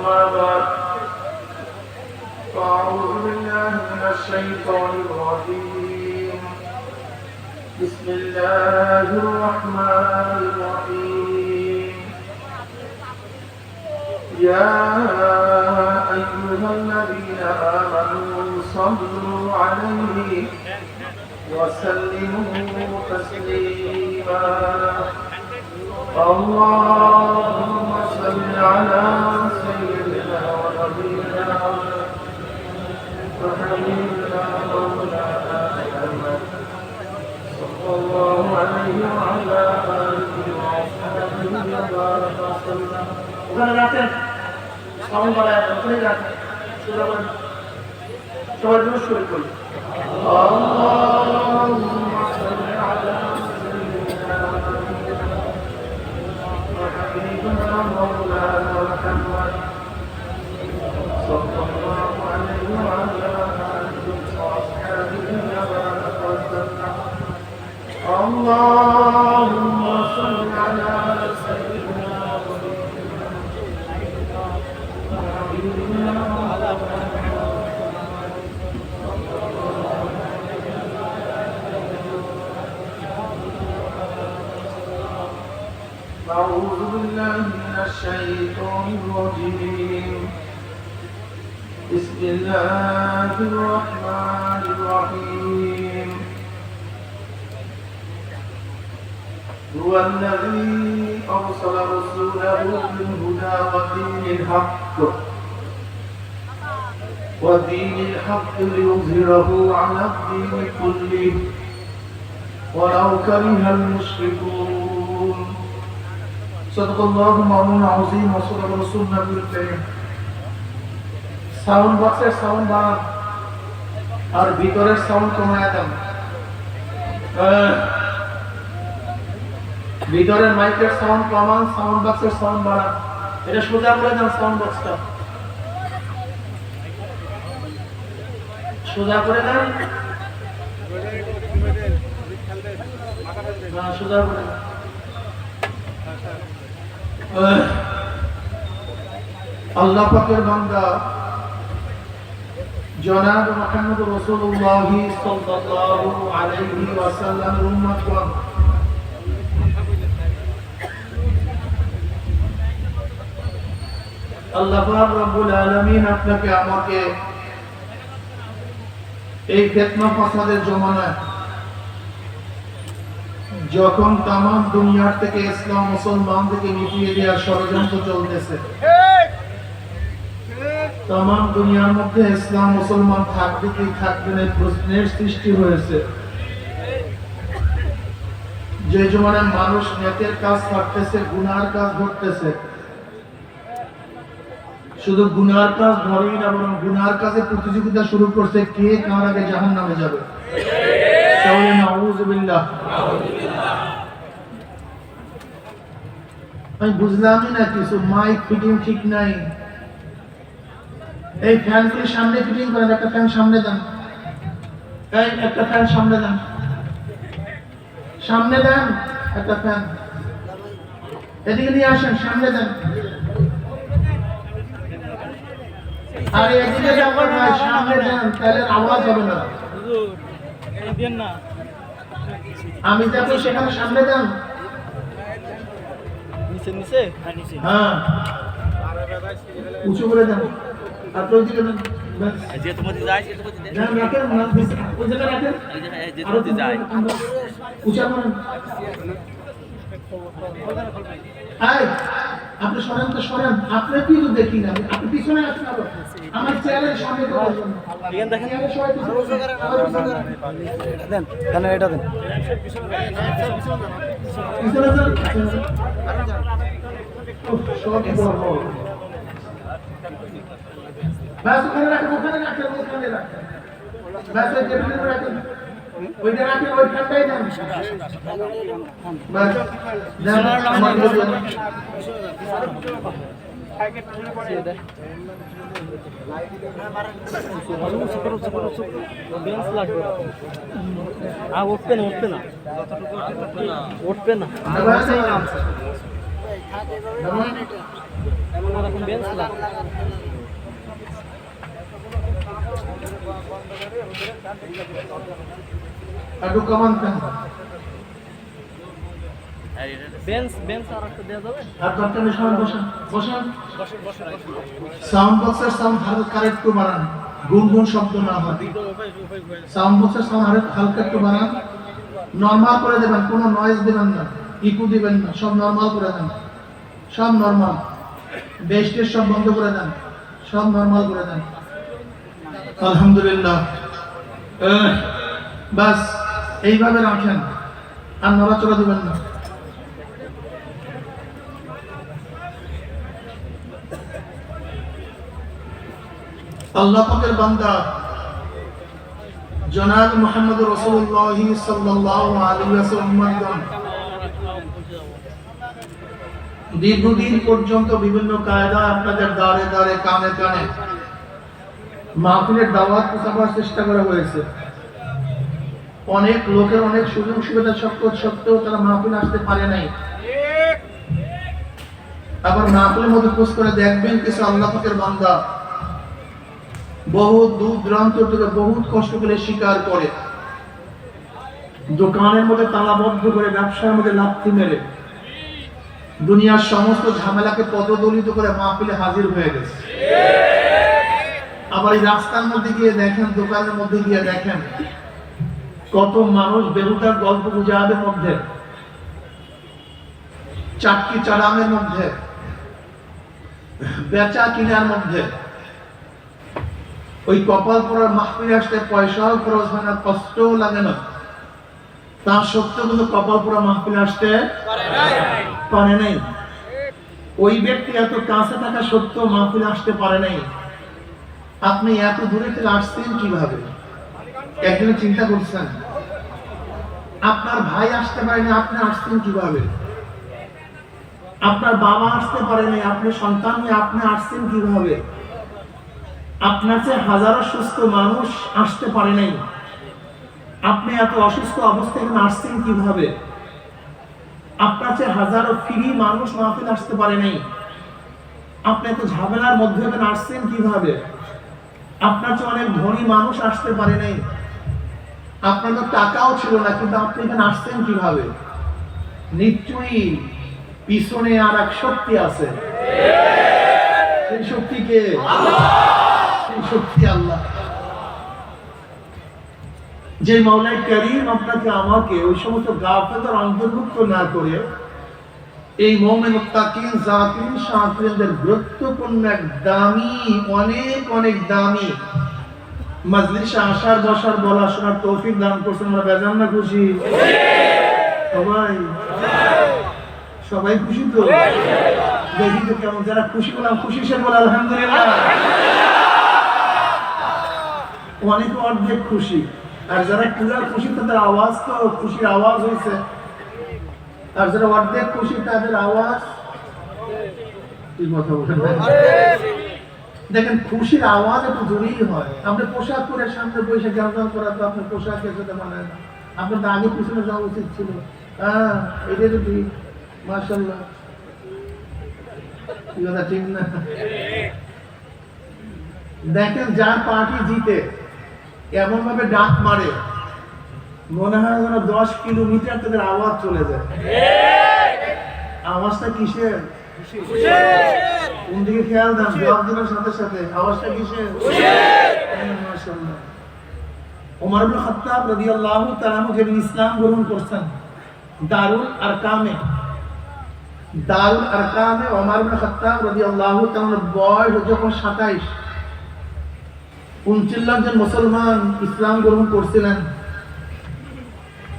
أما بعد فأعوذ بالله من الشيطان الرجيم بسم الله الرحمن الرحيم يا أيها الذين آمنوا صلوا عليه وسلموا تسليما اللهم صل على سيدنا ونبينا وحبيبنا مولانا محمد صلى الله عليه وعلى آله وصحبه وبارك وسلم. ওখানে রাখেন সাউন্ড বাড়ায় ওখানে রাখেন সবাই জন্য শুরু করি اللهم صل على سيدنا وحبيبنا مولانا محمد صلى الله عليه وعلى آله وصحبه وبارك وسلم. اللهم صل على سيدنا وحبيبنا أعوذ بالله من الشيطان الرجيم بسم الله الرحمن الرحيم هو الذي أرسل رسوله بالهدى ودين الحق ليظهره على الدين كله ولو كره المشركون. صدق الله مولانا العظيم وصدق رسول النبي الكريم. সাউন্ড বক্সের সাউন্ড বাড়ান আর ভিতরের সাউন্ড কমায় দেন। ভিতরের মাইকের সাউন্ড কমান, সাউন্ড বক্সের সাউন্ড বাড়ান। এটা সোজা করে দেন, সাউন্ড বক্সটা সোজা করে দেন, সোজা করে দেন। আল্লাহ পাকের বান্দা জনাব মুহাম্মদ রাসূলুল্লাহ সাল্লাল্লাহু আলাইহি ওয়াসাল্লামের উম্মতগণ, আল্লাহ পাক রব্বুল আলামিন আপনাকে আমাকে এই ফিতনা ফাসাদের জমানায় যখন তাম দুনিয়ার থেকে ইসলাম মুসলমান থেকে মিটিয়ে দেওয়ার ষড়যন্ত্র চলতেছে, তাম দুনিয়ার মধ্যে ইসলাম মুসলমান থাকবে কি থাকবে না প্রশ্নের সৃষ্টি হয়েছে। যে জমানায় মানুষ নেকের কাজ করতেছে, গুনার কাজ করতেছে, শুধু গুনার কাজ ধরেই না, বরং গুনার কাজে প্রতিযোগিতা শুরু করছে কে কার আগে জাহান্নামে যাবে। আমি বুঝলামই না কিছু, মাইক ফিটিং ঠিক নাই। এই ফ্যানটি সামনে ফিটিং করেন, একটা ফ্যান সামনে দেন, একটা ফ্যান সামনে দেন, সামনে দেন একটা ফ্যান, এদিকে নিয়ে আসেন, সামনে দেন। আরে এদিকে যাবেন না, সামনে দেন, তাহলে আওয়াজ হবে না। আমি যাবো সেখানে, সামনে দেন। হ্যাঁ, উঁচু করে দেন। আপনার দিকে দেন, আপনি সরেন তো সরেন, আপনার কি তো দেখি না, আপনি পিছনে আসেন, আমার চেয়ারের সামনে দেন। এটা দেন, ওখানে রাখেন, ওখানে রাখেন, ওখানে রাখেন, রাখেন, ওইটা রাখেন, ওই ঠান্ডাই দেন। উঠবে না উঠবে না একটু কমান কেন সাউন্ড বক্সের সাউন্ড হালকা একটু বাড়ান, গুনগুন শব্দ না হয়। সাউন্ড বক্সের সাউন্ড হালকা একটু বাড়ান, নরমাল করে দেবেন, কোনো নয়েজ দেবেন না, ইকো দিবেন না, সব নরমাল করে দেন, সব নরমাল। বেস্টের সব বন্ধ করে দেন, সব নরমাল করে দেন। আলহামদুলিল্লাহ, বাস এইভাবে রাখেন, আর নড়াচড়া দিবেন না। আল্লাহ পাকের বান্দা জনাব মুহাম্মদ রাসূলুল্লাহ সাল্লাল্লাহু আলাইহি ওয়াসাল্লাম দীর্ঘদিন পর্যন্ত বিভিন্ন কায়দা আপনাদের দ্বারে দ্বারে কানে কানে মাহফিলের দাওয়াত পৌঁছাবার চেষ্টা করা হয়েছে। অনেক লোকের অনেক সুযোগ সুবিধা সত্ত্বেও তারা মাহফিল আসতে পারে নাই। আবার মাহফিলের মধ্যে খোঁজ করে দেখবেন কিছু আল্লাহ পাকের বান্দা বহুত দূর দূরান্ত থেকে বহুত কষ্ট করে স্বীকার করে, দোকানের মধ্যে তালাবদ্ধ করে, ব্যবসার মধ্যে লাথি মেরে, দুনিয়ার সমস্ত ঝামেলাকে পদদলিত করে মাহফিলে হাজির হয়ে গেছে। আবার এই রাস্তার মধ্যে গিয়ে দেখেন, দোকানের মধ্যে গিয়ে দেখেন কত মানুষ বেহুদার গল্প গুজবের মধ্যে, চাটকি চাড়ামের মধ্যে, বেচা কিনার মধ্যে, ওই কপাল পড়ার মাহফিলে আসতে পয়সাও খরচ হয় না, কষ্টও লাগে না, তা সত্ত্বেও কিন্তু কপাল পড়া মাহফিলে আসতে পারে নাই। ওই ব্যক্তি এত কাছে থাকা সত্ত্বেও মাহফিলে আসতে পারে নাই। আপনি এত দূরে থেকে আসছেন কিভাবে? একদিন চিন্তা করছেন? আপনার ভাই আসতে পারেনি, আপনি আসছেন কিভাবে? আপনার বাবা আসতে পারেনি, আপনি সন্তান হয়ে আপনি আসছেন কিভাবে? আপনার চেয়ে হাজারো সুস্থ মানুষ আসতে পারে নাই, আপনি এত অসুস্থ অবস্থায় এখানে আসছেন কিভাবে? আপনার চেয়ে হাজারো ফ্রি মানুষ মাহফিল আসতে পারে নাই, আপনি এত ঝামেলার মধ্যে এখানে আসছেন কিভাবে? আপনার চেয়ে অনেক ধনী মানুষ আসতে পারে নাই, আপনার তো টাকাও ছিল না, কিন্তু আপনি এখানে আসছেন কিভাবে? নিশ্চয়ই পিছনে আর এক শক্তি আছে। সেই শক্তিকে শক্তি আল্লাহ, যে মাওলাই করিম আপনাকে আমাকে ওই সমস্ত গাফেলদের অন্তর্ভুক্ত না করে এই মুমিন মুত্তাকিন জাকিরিন শাকিরিনদের গুরুত্বপূর্ণ এক দামি, অনেক অনেক দামি মজলিসে আসার, বসার, বলা, শোনার তৌফিক দান করছেন। আমরা বেজান না খুশি? সবাই সবাই খুশি তো? দেখি তো কেমন, যারা খুশি বললাম খুশি সে বলে আলহামদুলিল্লাহ। অনেক অর্ধেক খুশি, আর যারা পুরা খুশি তাদের আওয়াজ তো খুশির আওয়াজ হয়েছে, আর যারা অর্ধেক খুশি তাদের আওয়াজ কি কথা বলেন? দেখেন, খুশির আওয়াজ একটু জোরেই হয়। আপনি পোশাক পরে সামনে বসে গান করা তো আপনার পোশাকের সাথে মানে না, আপনার তো আগে পিছনে যাওয়া উচিত ছিল। হ্যাঁ, এটাই তো ঠিক। মাশাআল্লাহ, কথা ঠিক না? দেখেন, যার পার্টি জিতে এমন ভাবে ডাক মারে, মনে হয় যেন 10 কিলোমিটার তাদের আওয়াজ চলে যায়। আওয়াজটা কিসের? কোন দিকে খেয়াল দেন? জবাব দেওয়ার সাথে সাথে আওয়াজটা কিসের? মাশাআল্লাহ। ওমর ইবনে খাত্তাব রাদিয়াল্লাহু তাআলা আনহু যখন ইসলাম গ্রহণ করছেন দারুল আরকামে ওমর ইবনে খাত্তাব রাদিয়াল্লাহু তাআলা বয়স যখন 27, 39 জন মুসলমান ইসলাম গ্রহণ করছিলেন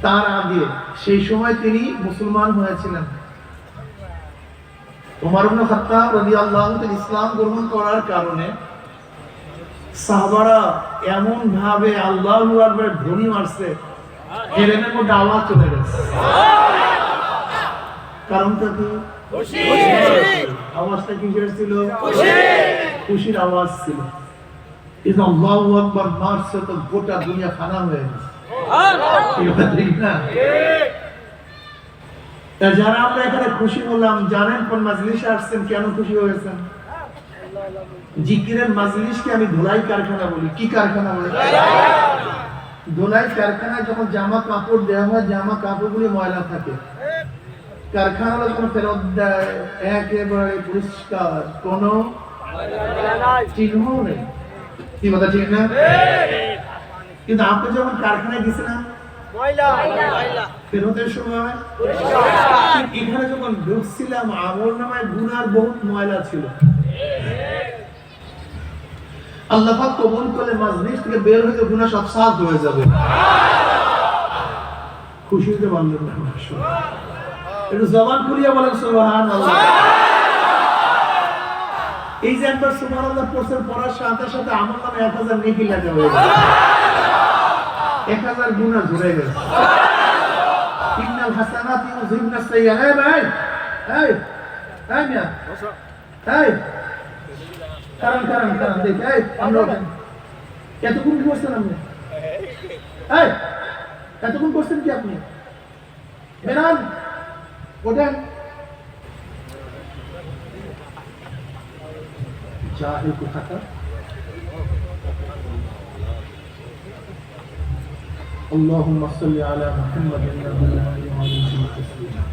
তার আগে। সেই সময় তিনি মুসলমান হয়েছিলেন। ওমর ইবনে খাত্তাব রাদিয়াল্লাহু তাআলা ইসলাম গ্রহণ করার কারণে সাহাবারা এমন ভাবে আল্লাহু আকবার ধ্বনি মারছে, হেরেনের মধ্যে আওয়াজ চলে গেছে। কারণটা কি? খুশি। আওয়াজটা কিসের ছিল? খুশির আওয়াজ ছিল। ইজ আল্লাহু আকবার মারছে তো গোটা দুনিয়া ফানা হয়ে গেছে। ঠিক না? যারা আমরা এখানে খুশি হলাম, জানেন কোন মাজলিসে আসছেন, কেন খুশি হয়েছেন? জিকিরের মাজলিসকে আমি ধুলাই কারখানা বলি। কি কারখানা বলি? ধুলাই কারখানায় যখন জামা কাপড় দেওয়া হয়, জামা কাপড়গুলি ময়লা থাকে, কারখানা যখন ফেরত দেয় একেবারে পরিষ্কার, কোনো চিহ্ন নেই। কি কথা ঠিক না? কিন্তু আপনি যখন কারখানায় গেছিলেন ফেরতের সময় এখানে যখন ঢুকছিলাম আমল নামায় গুনার বহুত ময়লা ছিল। আল্লাহ পাক কবুল করলে মাজলিস থেকে বের হয়ে গুনাহ সব সাফ হয়ে যাবে। খুশি হতে পারলেন না? একটু জবান খুলিয়া বলেন সুবহানাল্লাহ। এই যে একবার সুবহানাল্লাহ পড়ছেন, পড়ার সাথে সাথে আমল নামে 1000 নেকি লেখা হয়ে গেছে, 1000 গুনাহ ঝরে গেছে। ইন্নাল হাসানাতি ইউযহিবনাস সাইয়্যাত। এই ভাই, এই এই মিয়া, এই কারণ দেখি, এই আমরা এতক্ষণ কি করছেন আপনি? এই এতক্ষণ করছেন কি আপনি? বেরান ওঠেন। জাহিল কোথাকার। আল্লাহুম্মা সাল্লি আলা মুহাম্মাদিন ওয়া আলা আলিহি ওয়া সাল্লাম।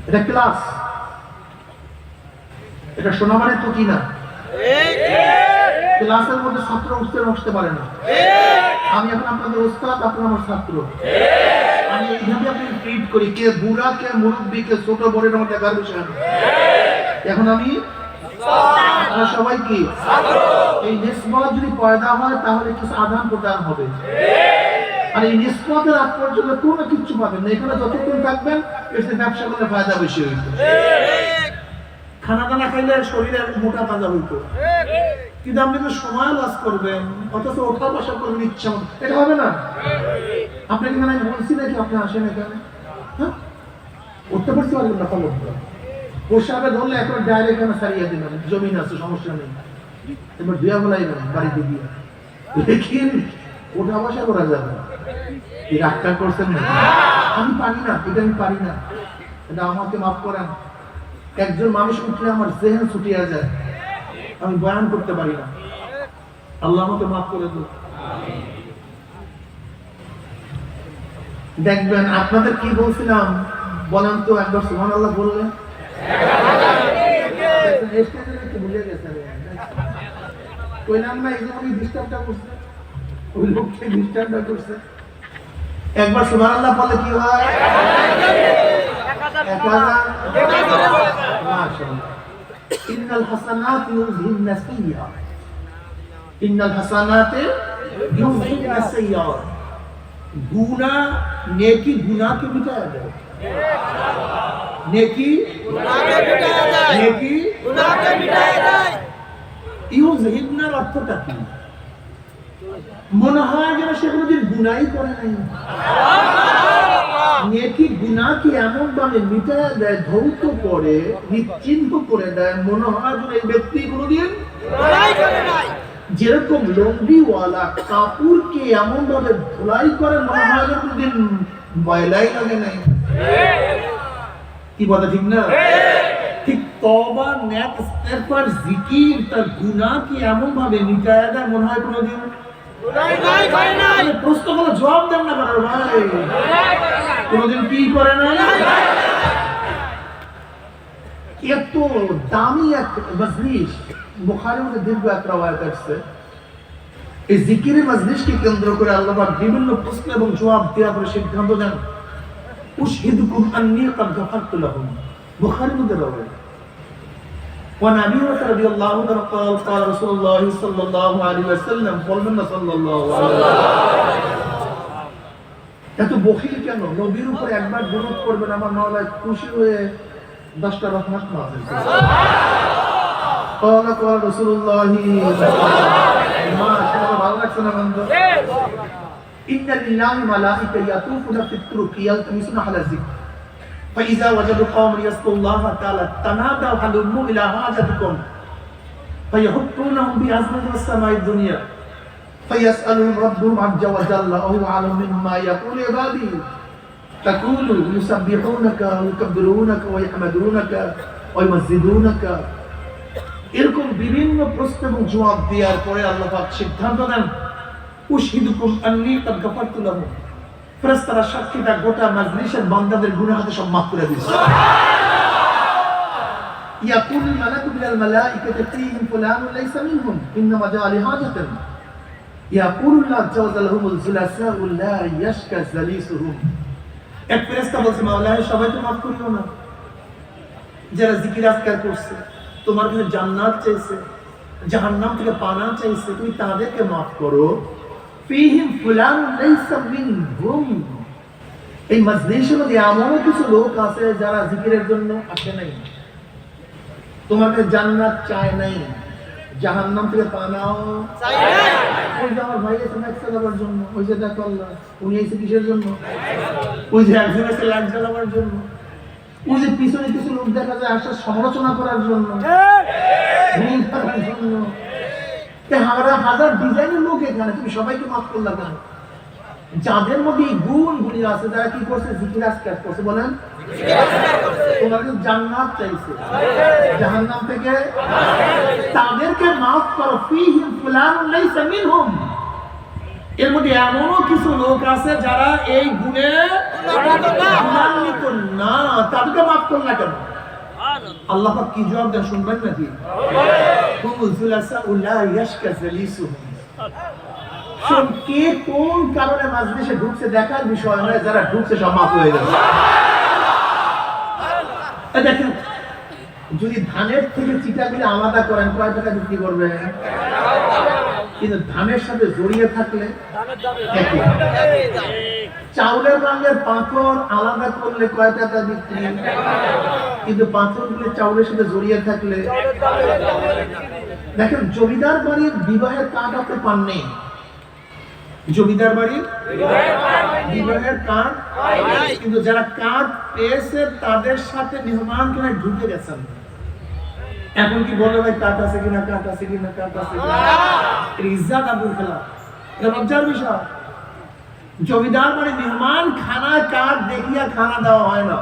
এটা ক্লাস, এটা শোনা মানে তো কি না? ক্লাসের মধ্যে ছাত্র উঠতে পারে না। আমি এখন আপনাদের ওস্তাদ, আপনারা আমার ছাত্র। আমি এইভাবে আপনি ট্রিট করি, কে বুড়া, কে মুরব্বী, কে ছোট বড়, আমার দেখার বিষয় না। এখন আমি আপনারা সবাই কি এই নিসবত যদি পয়দা হয় তাহলে কিছু আদান প্রদান হবে। আর এই নিসবতের আগ পর্যন্ত কোনো কিছু পাবেন না। এখানে যতক্ষণ থাকবেন এর ব্যবসা করলে ফায়দা বেশি হইতো। খানা দানা খাইলে শরীরের মোটা তাজা হইতো, কিন্তু আপনি তো সময় লস করবেন, অথচ ওঠা বসা করবেন ইচ্ছা মতো, এটা হবে না। আপনি কি মানে বলছি নাকি আপনি আসেন এখানে? হ্যাঁ, উঠতে পারতে পারবেন না, খবর পোশাকে ধরলে এখন ডাইরেক্ট এখানে সারিয়ে দিবেন, জমিন আছে সমস্যা নেই, এবার ধুয়া বলাইবেন বাড়িতে গিয়ে, লেকিন ওঠা বসা করা যাবে না। এই রাগটা করছেন না? আমি পারি না, এটা আমি পারি না, এটা আমাকে মাফ করেন। একজন মানুষ উঠলে আমার জেহেন ছুটিয়ে যায়, আমি বয়ান করতে পারি না, আল্লাহ আমাকে মাফ করে দেন। দেখবেন আপনাদের কি বলছিলাম বলেন তো, একবার সুবহানাল্লাহ বললেন? ভুলে গেছেন, কইলাম না এই জন্য ডিস্টার্বটা করছে, ওই লোককে ডিস্টার্বটা করছে। একবার সুবহানাল্লাহ বললে কি হয়? 1000। মাশাআল্লাহ। ইন্নাল হাসানাতি ইউযহিবনাস সাইয়্যাত। ইন্নাল হাসানাতি ইউযহিবনাস সাইয়্যাত। গুনাহ নেকি গুনাহকে মিটায় দেয়। নেকি গুনাহকে মিটায় দেয়। নেকি গুনাহকে মিটায় দেয়। ইউযহিবনার অর্থটা কি? মনে হয় যেন সে কোনোদিন গুনাহই করে নাই। নেকি গুনাহকে এমন ভাবে মিটায় দেয়, ধৌত করে, নিশ্চিহ্ন করে দেয়, মনে হয় যেন এই ব্যক্তি কোনোদিন গুনাহই করে নাই। যেরকম লম্বিওয়ালা কাপড়কে এমন ভাবে ধুলাই করে মনে হয় যেন কোনোদিন ময়লাই লাগে নাই। কি বলে ঠিক না? ঠিক তওবা, নেক, ইস্তেগফার, জিকির তার গুনাহকে এমন ভাবে মিটায় দেয় মনে হয় কোনোদিন গুনাহই করে নাই। প্রশ্ন করলে জবাব দেন না কেন ভাই? কোনোদিন কি করে নাই? এত দামি এক মজলিস, বুখারীর মধ্যে দীর্ঘ এক রওয়ায়াত আছে। এই জিকিরের মজলিসকে কেন্দ্র করে আল্লাহ পাক বিভিন্ন প্রশ্ন এবং জবাব দেওয়া করে সিদ্ধান্ত দেন, উশহিদুকুম আন্নী ক্বাদ গাফারতু লাহুম। বুখারীর মধ্যে রওয়ায়াত। وعن أبي هريرة رضي الله عنه قال قال رسول الله صلى الله عليه وسلم বলবেন সাল্লাল্লাহু আলাইহি ওয়াসাল্লাম। এত বখিল কেন? নবীর উপর একবার দরুদ পড়বেন, আমার মাওলা খুশি হয়ে 10টা রহমত নাযিল করেন। قال قال رسول الله মাশাআল্লাহ, ভালো লাগছে না বন্ধু? إن لله ملائكة يطوفون في الطرق يلتمسون أهل الذكر فإذا وجدوا قوما يذكرون الله تعالى تنادوا هلموا إلى حاجتكم فيحطونهم بأزمة السماء الدنيا فيسألهم ربهم عز وجل وهو أعلم مما يقول عبادي تقول يسبحونك ويكبرونك ويحمدونك ويمجدونك এরকম বিভিন্ন প্রশ্ন এবং জবাব দেওয়ার পরে আল্লাহ পাক সিদ্ধান্ত দেন, উশহিদুকুম আন্নী কাদ গাফারতু লাহুম। ফেরেশতারা সাক্ষী দেয় গোটা মাজলিসের বান্দাদের গুনাহ হাতে সব মাফ করে দিয়েছে। ইয়াকুলুল মালাকু মিনাল মালাইকাতি ফীহিম ফুলানুন লাইসা মিনহুম ইন্নামা জাআ লিহাজাতিন। ইয়াকুলুল্লাহ আযজা ওয়া জাল্লা হুমুল জুলাসাউ লা ইয়াশকা জালিসুহুম। এক ফেরেশতা বলছে, মাওলা সবাইকে মাফ করিও না, যারা জিকির আজকার করছে, তোমার কাছে জান্নাত চাইছে, জাহান্নাম থেকে পানা চাইছে, তুমি তাদেরকে মাফ করো। ফীহিম ফুলানুন লাইসা মিনহুম। এই মাজলিসের মধ্যে এমন কিছু লোক আছে যারা জিকিরের জন্য আসে নাই, তোমার কাছে জান্নাত চায় নাই, জাহান্নাম থেকে পানাও চায় নাই। ওই যে আমার ভাই এসে ম্যাক্স চালাবার জন্য, ওই যে দেখো আল্লাহ উনি এসে কিসের জন্য, ওই যে একজন এসে লাইট জ্বালাবার জন্য, ওই যে পিছনে কিছু লোক দেখা যায় আসার সমালোচনা করার জন্য, ভুল করার জন্য। হাজার ডিজাইনের লোক এখানে, তুমি সবাইকে মাফ করলা কেন? যাদের মধ্যে এই গুণগুলি আছে, যারা কি করছে, জিকির আজকার করছে, বলেন তোমার কাছে জান্নাত চাইছে, জাহান্নাম থেকে, তাদেরকে মাফ করো। ফীহিম ফুলানুন লাইসা মিনহুম। এর মধ্যে এমনও কিছু লোক আছে যারা এই গুণে গুণান্বিত না, তাদেরকে মাফ করলা কেন? আল্লাহ পাক কি জবাব দেন শুনবেন নাকি? হুমুল জুলাসাউ লা ইয়াশকা জালিসুহুম। কে কোন কারণে মাজলিসে ঢুকছে দেখার বিষয় নয়, যারা ঢুকছে সব মাফ হয়ে যাবে। দেখেন, যদি ধানের থেকে চিটাগুলি আলাদা করেন কয় টাকা বিক্রি করবেন? কিন্তু ধানের সাথে জড়িয়ে থাকলে একই। চাউলের রঙের পাথর আলাদা করলে কয় টাকা বিক্রি, কিন্তু পাথরগুলি চাউলের সাথে জড়িয়ে থাকলে। দেখেন, জমিদার বাড়ির বিবাহের কার্ড আপনি পান নেই, জমিদার বাড়ির বিবাহের কার্ড, কিন্তু যারা কার্ড পেয়েছে তাদের সাথে মেহমান কিনা ঢুকে গেছেন। এখন কি বলে ভাই কার্ড আছে কিনা, কার্ড আছে কিনা, কার্ড আছে কিনা, ইজ্জত আবুল খেলা, এটা লজ্জার বিষয়। জমিদার বাড়ি মেহমান খানায় কার্ড দেখিয়া খানা দেওয়া হয় না।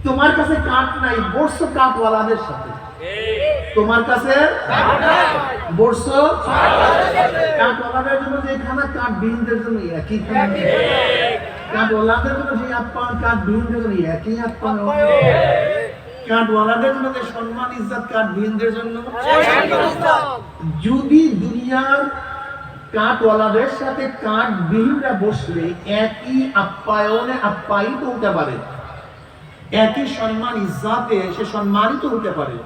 তোমার কাছে কার্ড নাই, বসছো কার্ডওয়ালাদের সাথে, তোমার কাছে বসছো কার্ডওয়ালাদের জন্য যে খানা, কার্ডবিহীনদের জন্য একই খানা, কার্ডওয়ালাদের জন্য যে আপ্যায়ন, কার্ডবিহীনদের জন্য একই আপ্যায়ন, কার্ডওয়ালাদের জন্য যে সম্মান ইজ্জত, কার্ডবিহীনদের জন্য। যদি দুনিয়ার কার্ডওয়ালাদের সাথে কার্ডবিহীনরা বসলে একই আপ্যায়নে আপ্যায়িত হতে পারে, একই সম্মান ইজ্জতে সে সম্মানিত হতে পারে।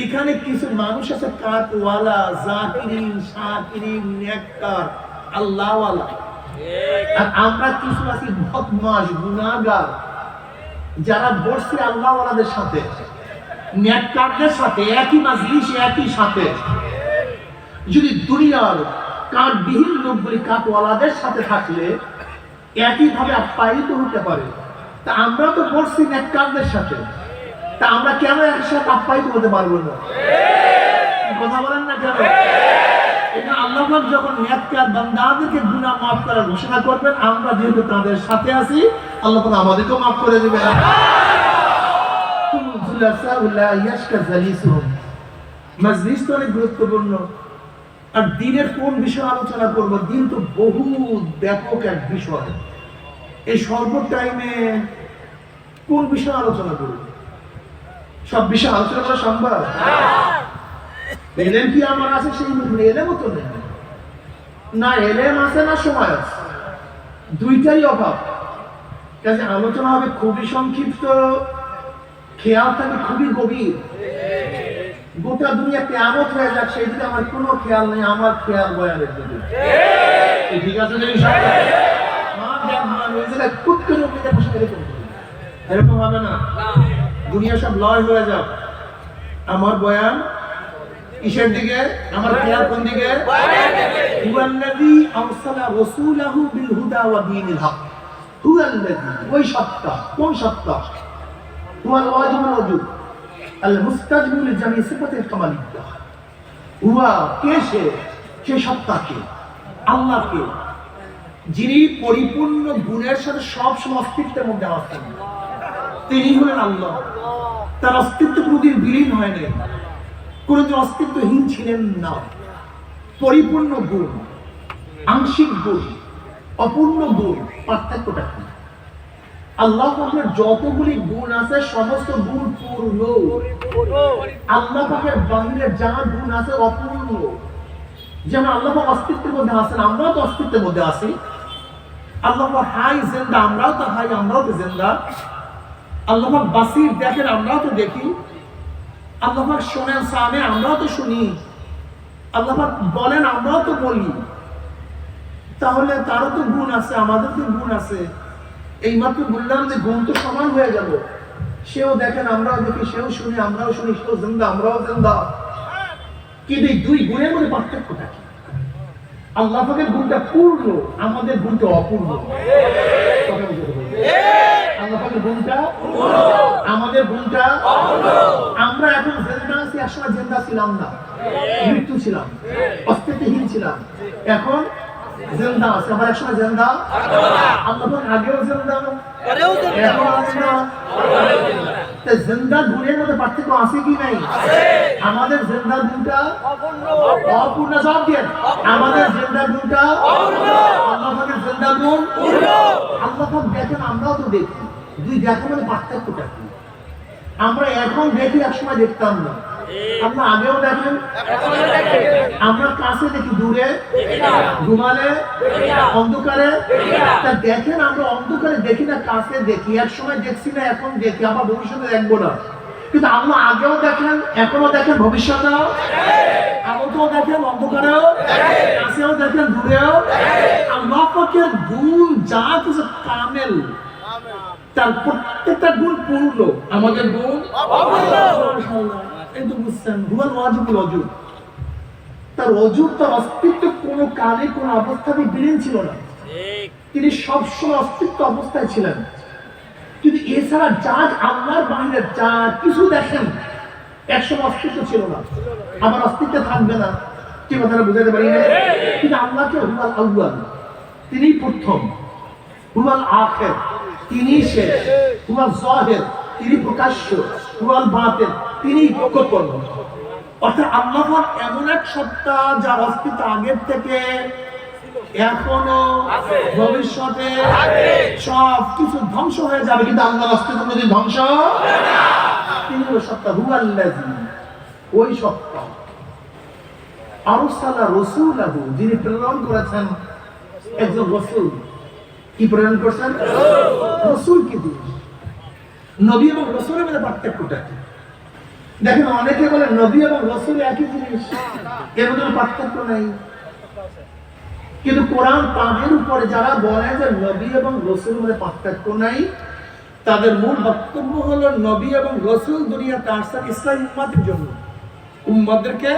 এখানে কিছু মানুষ আছে কার্ডওয়ালা, জাকিরিন, শাকিরিন, নেককার, আল্লাহওয়ালা, আর আমরা কিছু আছি বদমাশ, গুনাহগার, যারা বসছে আল্লাহওয়ালাদের সাথে, নেককারদের সাথে, একই মাজলিসে, একই সাথে। যদি দুনিয়ার কার্ডবিহীন লোকগুলি কার্ডওয়ালাদের সাথে থাকলে একইভাবে আপ্যায়িত হতে পারে, তা আমরা তো বসছি নেককারদের সাথে, তা আমরা কেন একসাথে আপ্যায়িত হতে পারবো না? কথা বলেন না কেন? এটা আল্লাহ পাক যখন নেককার বান্দাদেরকে গুনাহ মাফ করার ঘোষণা করবেন, আমরা যেহেতু তাদের সাথে আছি, আল্লাহ পাক আমাদেরকেও মাফ করে দিবেন। মাজলিস তো অনেক গুরুত্বপূর্ণ। আর দিনের কোন বিষয়ে আলোচনা করব? দিন তো বহু ব্যাপক এক বিষয়। এই স্বল্প টাইমে কোন বিষয়ে আলোচনা করব? সব বিষয়ে আলোচনা করা সম্ভব? এলেম কি আমার আছে সেই এলেমও তো নেই, না এলেম আছে না সময় আছে, দুইটাই অভাব। কাজে আলোচনা হবে খুবই সংক্ষিপ্ত, খেয়াল থাকবে খুবই গভীর। গোটা দুনিয়া কিয়ামত হয়ে যাক, সেই দিকে আমার কোনো খেয়াল নেই, আমার খেয়াল বয়ানের দিকে। ঠিক আছে? এরকম হবে না, দুনিয়া সব লয় হয়ে যাক, আমার বয়ান কিসের দিকে, আমার খেয়াল কোন দিকে? হুয়াল্লাযী আরসালা রাসূলাহু বিল হুদা ওয়া দীনিল হক। হুয়াল্লাযী, ওই সত্তা, কোন সত্তা? হুয়াল ওয়াজুল ওয়াজুদ আল মুস্তাজমিল লিজামি সিফাতিল কামালিয়্যাহ। হুয়া কে? সে সত্তাকে, আল্লাহকে, যিনি পরিপূর্ণ গুণের সাথে সব সময় অস্তিত্বের মধ্যে অবস্থান। তিনি হলেন আল্লাহ। তার অস্তিত্ব কোনদিন বিলীন হয়নি, কোনদিন অস্তিত্বহীন ছিলেন না। পরিপূর্ণ গুণ, আংশিক গুণ, অপূর্ণ গুণ, পার্থক্যটা কি? আল্লাহ পাকের যতগুলি গুণ আছে সমস্ত গুণ পূর্ণ। আল্লাহ পাকের বাহিরে যা গুণ আছে অপূর্ণ। যেমন আল্লাহ পাক অস্তিত্বের মধ্যে আছেন, আমরাও তো অস্তিত্বের মধ্যে আছি। আল্লাহ পাক হাই জিন্দা, আমরাও তো হাই, আমরাও তো জিন্দা। আল্লাহ পাক বাসির, দেখেন, আমরাও তো দেখি। আল্লাহ পাক শোনেন, সামে, আমরাও তো শুনি। আল্লাহ পাক বলেন, আমরাও তো বলি। তাহলে তারও তো গুণ আছে, আমাদের তো গুণ আছে। এইমাত্র বললাম যে গুণ তো সমান হয়ে গেল। সেও দেখেন, আমরাও দেখি, সেও শুনি, আমরাও শুনি, সেও জিন্দা, আমরাও জিন্দা। কিন্তু এই দুই গুণের মধ্যে পার্থক্যটা কি? আল্লাহ পাকের গুণটা পূর্ণ, আমাদের গুণটা অপূর্ণ। আল্লাহ পাকের গুণটা পূর্ণ, আমাদের গুণটা অপূর্ণ। আমরা এখন জিন্দা আছি, একসময় জিন্দা ছিলাম না, মৃত্যু ছিলাম, অস্তিত্বহীন ছিলাম। এখন জিন্দা আছে, আবার একসময় জিন্দা। আল্লাহ পাক আগেও জিন্দা, এখনো জিন্দা। জিন্দা গুণের মধ্যে পার্থক্য আছে কি নাই? আমাদের জিন্দা গুণটা অপূর্ণ। সব দিয়ে আমাদের জিন্দা গুণটা অপূর্ণ, আল্লাহ পাকের জিন্দা গুণ পূর্ণ। আল্লাহ পাক দেখেন, আমরাও তো দেখি। দুই দেখার মধ্যে পার্থক্যটা কি? আমরা এখন দেখি, একসময় দেখতাম না। আমরা আগেও দেখেন, আমরা কাছে দেখি, দূরে, ঘুমালে, অন্ধকারে। তা দেখেন, আমরা অন্ধকারে দেখি না, কাছে দেখি। এক সময় দেখছি না, এখন দেখি, আবার ভবিষ্যতে দেখবো না। কিন্তু আল্লাহ আগেও দেখেন, এখনো দেখেন, ভবিষ্যতেও আগতেও দেখেন, অন্ধকারেও, কাছেও দেখেন, দূরেও। আল্লাহ পাকের গুণ যা কিছু কামেল, তার প্রত্যেকটা গুণ পূর্ণ, আমাদের গুণ অপূর্ণ। এই তো বুঝছেন, হুয়াল ওয়াজিবুল ওজুদ। তার ওজুদ, তার অস্তিত্ব কোনো কালে কোনো অবস্থাতে বিলীন ছিল না। তিনি সবসময় অস্তিত্ব অবস্থায় ছিলেন। কিন্তু এছাড়া যা আল্লাহর বাহিরে যা কিছু দেখেন, একসময় অস্তিত্ব ছিল না, আবার অস্তিত্বে থাকবে না। কি কথাটা বুঝাতে পারি না? কিন্তু আল্লাহকে হুয়াল আউয়াল, তিনি প্রথম। হুয়াল আখির, তিনি শেষ। হুয়াল যাহির, তিনি প্রকাশ্য। হুয়াল বাতিন, তিনি গোপন। অর্থাৎ আল্লাহ এমন এক সত্তা যার অস্তিত্ব আগের থেকে, এখনো, ভবিষ্যতে সব কিছু ধ্বংস হয়ে যাবে, কিন্তু আল্লাহর অস্তিত্ব কোনোদিন ধ্বংস হবে না। তিনি হলো সত্তা, হুয়াল্লাযী, ওই সত্তা। আরসালা রাসূলাহু, যিনি প্রেরণ করেছেন একজন রাসূল। কি প্রেরণ করেছেন? রাসূল। কি জিনিস? নবী এবং রাসূলের মধ্যে পার্থক্যটা কি? দেখেন, অনেকে বলে নবী এবং রাসূল একই জিনিস, এর মধ্যে পার্থক্য নেই। কিন্তু কোরআন তাদের উপরে যারা বলে যে নবী এবং রাসূলের মধ্যে পার্থক্য নাই, তাদের মূল বক্তব্য হলো নবী এবং রাসূল দুনিয়াতে আসছেন ইসলাম উম্মতের জন্য, উম্মতদেরকে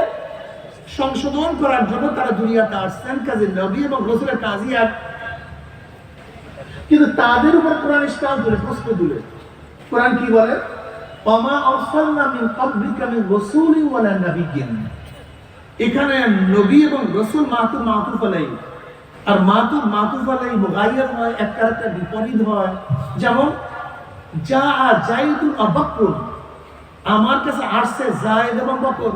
সংশোধন করার জন্য তারা দুনিয়াতে আসছেন। কাজে নবী এবং রাসূলের কাজই এক। কিন্তু তাদের উপর কোরআন ইশকাল তুলে, প্রশ্ন তুলে। কোরআন কি বলে? ওমা আরসালনা মিন ক্বাবলিকা মিন রাসূলিন ওয়ালা নাবিয়্যিন। এখানে নবী এবং রাসূল মাতুফ আলাইহি, আর মাতুফ আলাইহি মুগায়্যার হয়, একটা বিপরীত হয়। যেমন যা যায়েদুন ওয়া বকরুন, আমার কাছে আসছে যায়েদ এবং বকর।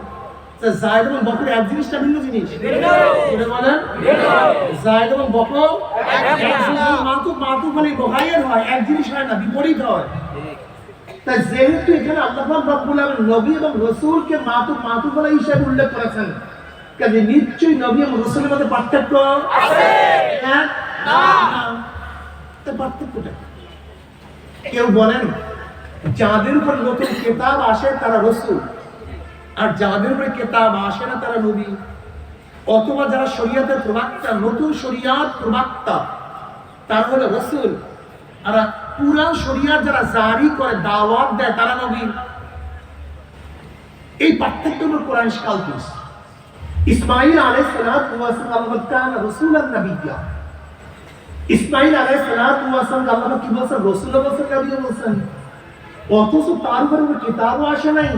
যায়েদ এবং বকর এক জিনিসটা ভিন্ন জিনিস। এটা বলেন, যায়েদ এবং বকর এক জিনিস। মাতুফ আলাইহি মুগায়্যার হয়, এক জিনিস হয় না, বিপরীত হয়। তাই যেহেতু এখানে আল্লাহ পাক রব্বুল আলামিন নবী এবং রাসূলকে মাতুফ আলাইহি হিসেবে উল্লেখ করেছেন, কাজে নিশ্চয়ই নবী এবং রাসূলের মধ্যে পার্থক্য আছে না? তা পার্থক্যটা কেউ বলেন, যাদের উপর নতুন কিতাব আসে তারা রাসূল, আর যাদের উপরে কিতাব আসে না তারা নবী। অথবা যারা শরীয়তের প্রবক্তা, নতুন শরীয়ত প্রবক্তা, তারা হলো রাসূল। আর পুরা শরীয়ত যারা জারি করে, দাওয়াত দেয়, তারা নবী। এই পার্থক্যগুলো কোরআন ইশকাল দিয়েছে। ইসমাঈল আলাইহিস সালাতু ওয়া সালাম কানা রাসূলান নাবিয়্যা। ইসমাঈল আলাইহিস সালাতু ওয়া সালাম আল্লাহ কি বলেছেন? রাসূল বলেছেন, নবী বলেছেন। অথচ তার উপরে কিতাবও আসে নাই,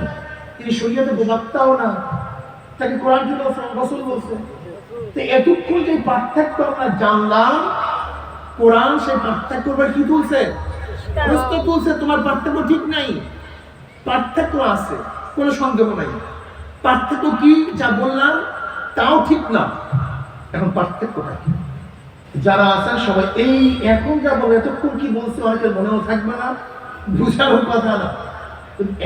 তিনি শরীয়তের প্রবক্তাও না, তাকে কোরআন কি বলছে? রাসূল বলছে। তো এতক্ষণ যে পার্থক্য আমরা জানলাম, কোরআন সেই পার্থক্য কি তুলছে? প্রশ্ন তুলছে, তোমার পার্থক্য ঠিক নাই। পার্থক্য আছে, কোনো সন্দেহ নাই। পার্থক্য কি যা বললাম তাও ঠিক না। এখন পার্থক্যটা কি? যারা আছেন সবাই এই এখন যা বলে এতক্ষণ কি বলছে অনেকের মনেও থাকবে না, বুঝারও কথা না।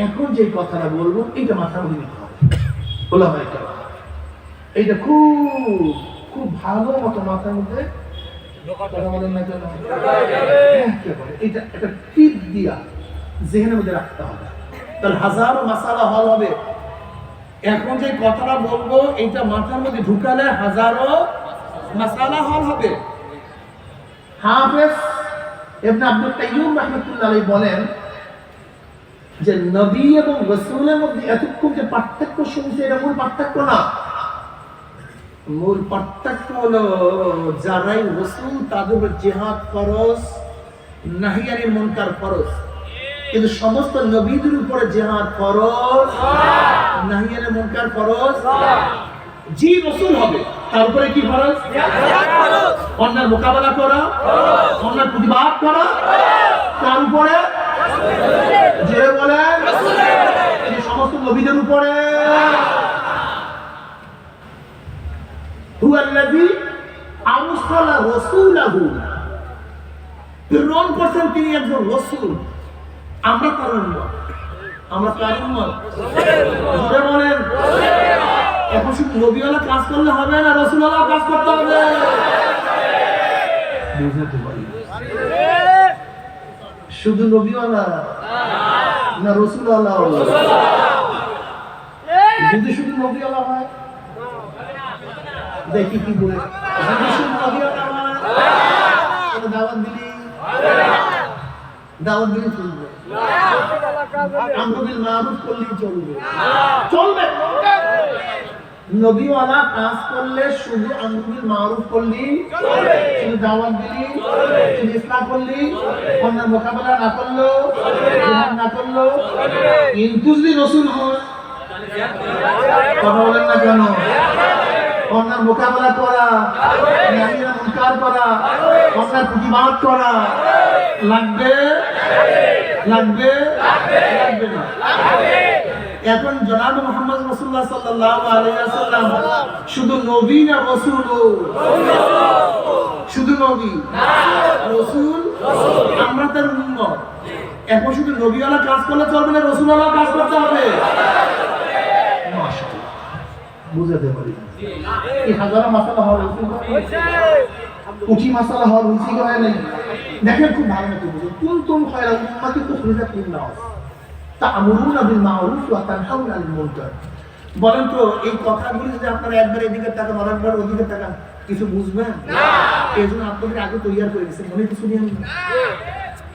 এখন যে কথাটা বলবো এইটা মাথা মনে নিতে হবে। বললাম এইটা খুব খুব ভালো মতো মাথার মধ্যে এটা একটা টিপ দিয়া জেহেনের মধ্যে রাখতে হবে। তাহলে হাজারো মাসালা হল হবে। এখন যে কথাটা বলবো এইটা মাথার মধ্যে ঢুকালে হাজারো মাসালা হল হবে। হাফেজ ইবনে আব্দুল কাইয়্যুম রাহমাতুল্লাহ আলাইহি বলেন যে নবী এবং রাসূলের মধ্যে এতক্ষণ যে পার্থক্য শুনছে এটা মূল পার্থক্য না। মূল পার্থক্য হলো যারাই রাসূল তাদের উপর জিহাদ ফরজ, নাহি আনিল মুনকার ফরজ। কিন্তু সমস্ত নবীদের উপরে জিহাদ ফরজ, নাহি আনিল মুনকার ফরজ। জি রাসূল হবে তার উপরে কি ফরজ? জিহাদ ফরজ। অন্যের মোকাবেলা করা, অন্যের প্রতিবাদ করা, তার উপরে যে বলেন এই সমস্ত নবীদের উপরে। হুয়াল্লাযী আরসালা রাসূলাহু, প্রেরণ করেছেন তিনি একজন রাসূল। আমরা তার উম্মত। আমরা কার উম্মত? জোরে বলেন। এখন শুধু নবীওয়ালা কাজ করলে হবে না, রাসূলওয়ালা কাজ করতে হবে। বুঝতে পারি শুধু নবীওয়ালা না রাসূলওয়ালা? যদি শুধু নবীওয়ালা হয় দেখি কি বলে, যদি শুধু নবীওয়ালা হয় দাওয়াত দিলি চলবে, আমর বিল মারুফ করলেই চলবে, চলবে। নবীওয়ালা কাজ করলে শুধু আমর বিল মারুফ করলেই চলবে, শুধু দাওয়াত দিলি, শুধু ইসলাম করলি, অন্যের মোকাবেলা না করলো, না করলো। কিন্তু যদি রাসূল হয়, কথা বলেন না কেন? অন্যের মোকাবেলা করা, নাহিয়া মুনকার করা, অন্যের প্রতিবাদ করা লাগবে, লাগবে, লাগবে না? এখন জনাব মুহাম্মদ রাসূলুল্লাহ সাল্লাল্লাহু আলাইহি ওয়াসাল্লাম শুধু নবী না রাসূল? শুধু নবী না রাসূল। আমরা তার উম্মত। এখন শুধু নবীওয়ালা কাজ করলে চলবে না, রাসূলওয়ালা কাজ করতে হবে। মাশাআল্লাহ, বুঝাতে পারি এই হাজারো মাসালা হওয়ার উঠি মাসালা হওয়ার উচিত হয় নাই। দেখেন খুব ভালো মতো বুঝুন। কুনতুম খায়রা উম্মাতিন উখরিজাত লিন-নাস তা'মুরুনা বিল মা'রুফ ওয়া তানহাউনা আনিল মুনকার। বলেন তো এই কথাগুলো যদি আপনারা একবার এদিকে তাকান আরেকবার ওদিকে তাকান কিছু বুঝবেন না? এজন্য আপনাদের আগে তৈরি করে দিয়েছেন, মনে কিছু নিয়েন না।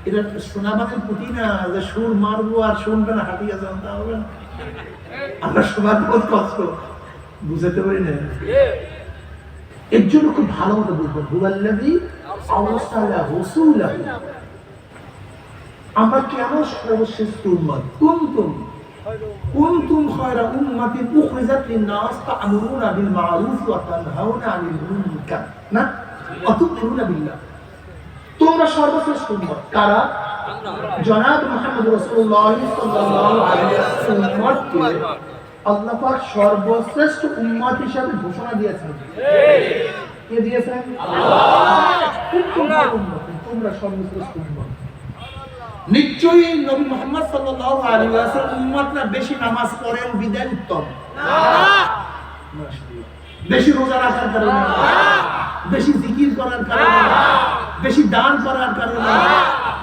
এটা শোনাবাদের পুঁথি না যে সুর মারবো আর শুনবেন হাঁটিয়ে যান, তা হবে না। আমরা শোনার বহুত কষ্ট, বুঝাতে পারি না। এর জন্য খুব ভালো মতো বুঝবেন। হুয়াল্লাযী আরসালা রাসূলাহু, আমরা কেন সর্বশ্রেষ্ঠ উম্মত? কুনতুম খায়রা উম্মাতিন উখরিজাত লিন-নাস তা'মুরুনা বিল মা'রুফ ওয়া তানহাউনা আনিল মুনকার না ওয়া তু'মিনুনা বিল্লাহ। তোমরা সর্বশ্রেষ্ঠ উম্মত। কারা? জনাব মুহাম্মদ রাসূলুল্লাহ সাল্লাল্লাহু আলাইহি ওয়াসাল্লামকে আল্লাহ পাক সর্বশ্রেষ্ঠ উম্মত হিসেবে ঘোষণা দিয়েছেন। কে দিয়েছেন? আল্লাহ। তোমরা সর্বশ্রেষ্ঠ উম্মত। নিশ্চয়ই নবী মুহাম্মদ সাল্লাল্লাহু আলাইহি ওয়াসাল্লাম উম্মতরা বেশি নামাজ পড়েন বিদায় উত্তম না, বেশি রোজা রাখার কারণে, বেশি জিকির করার কারণে, বেশি দান করার কারণে,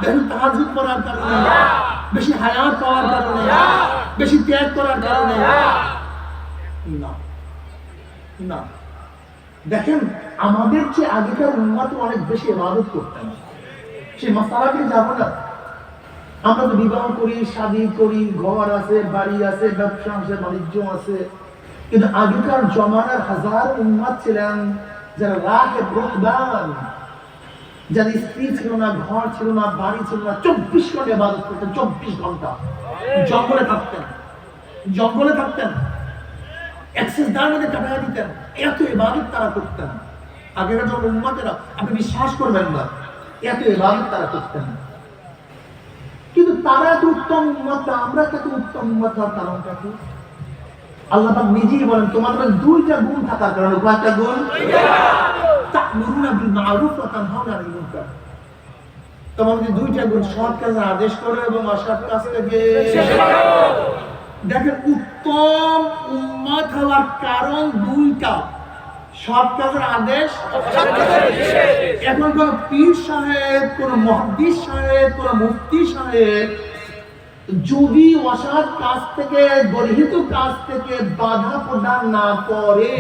বেশি তাহাজ্জুদ করার কারণে, বেশি হায়াত পাওয়ার কারণে, বেশি ত্যাগ করার কারণে না, না। দেখেন আমাদের চেয়ে আগেকার উম্মত অনেক বেশি ইবাদত করতেন। সেই মাসালাতে যাব না। আমরা তো বিবাহ করি, শাদী করি, ঘর আছে, বাড়ি আছে, ব্যবসা আছে, বাণিজ্য আছে, কিন্তু আগেকার জমানার হাজার উম্মত ছিলেন যারা রাহে রুহবান, যাদের স্ত্রী ছিল না, ঘর ছিল না, বাড়ি ছিল না, 24 ঘন্টা ইবাদত করতেন। 24 ঘন্টা জঙ্গলে থাকতেন, জঙ্গলে থাকতেন, এক্সেস দার মধ্যে কাটাইয়া দিতেন। এত ইবাদত তারা করতেন আগেকার যখন উম্মতেরা, আপনি বিশ্বাস করবেন না, এত ইবাদত তারা করতেন। তারা এত উত্তম উম্মত না, আমরা কত উত্তম উম্মত হওয়ার কারণটা কি? আল্লাহ পাক নিজেই বলেন তোমাদের দুইটা গুণ থাকার কারণে। কয়টা গুণ? তা'মুরুনা বিল মা'রুফ ওয়া তানহাউনা আনিল মুনকার। তোমাদের দুইটা গুণ, সৎ কাজের আদেশ করো এবং অসৎ কাজ থেকে। দেখেন উত্তম উম্মত হওয়ার কারণ দুইটা, সৎ কাজের আদেশ, এখন কোন পীর সাহেব, কোন মুহাদ্দিস সাহেব, কোন মুফতি সাহেব যদি অসৎ কাজ থেকে, গর্হিত কাজ থেকে বাধা প্রদান না করে,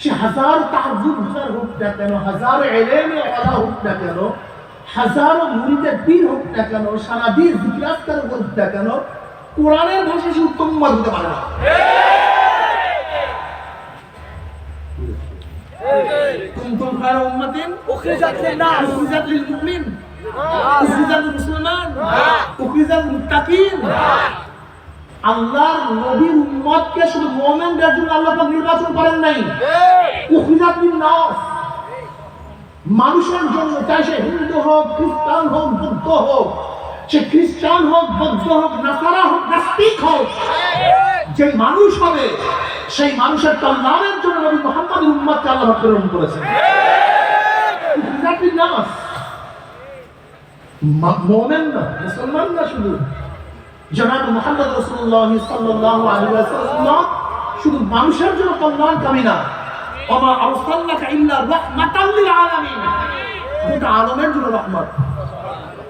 সে হাজার তাহাজ্জুদ গুজার হোক না কেন, হাজার ইলমে ওয়ালা হোক না কেন, হাজারো মুরিদে পীর হোক না কেন, সারাদিন জিকির আজকার হোক না কেন, কোরআনের ভাষায় সে উত্তম উম্মত হতে পারে না। কুনতুম খায়রা উম্মাতিন উখরিজাত লিন-নাস, উখরিজাত লিল-মুমিন, উখরিজাত লিল-মুসলিমিন, উখরিজাত লিল-মুত্তাকিন। আল্লাহর নবীর উম্মতকে শুধু মুমিনদের জন্য আল্লাহ পাক নির্বাচন করেন নাই, উখরিজাত লিন-নাস, মানুষের জন্য। চাই সে হিন্দু হোক, খ্রিস্টান হোক, বৌদ্ধ হোক, সে খ্রিস্টান হোক, বৌদ্ধ হোক, নাসারা হোক, নাস্তিক হোক, যে মানুষ হবে সেই মানুষের কল্যাণের জন্য নবী মুহাম্মদের উম্মতকে আল্লাহ প্রেরণ করেছেন। মুমিন না, মুসলমান না, শুধু জনাব মুহাম্মদ রাসূলুল্লাহ সাল্লাল্লাহু আলাইহি ওয়াসাল্লাম শুধু মানুষের জন্য কল্যাণকামী না, ওমা আরসালনাকা ইল্লা রাহমাতাল লিল আলামিন, গোটা আলমের জন্য রহমত।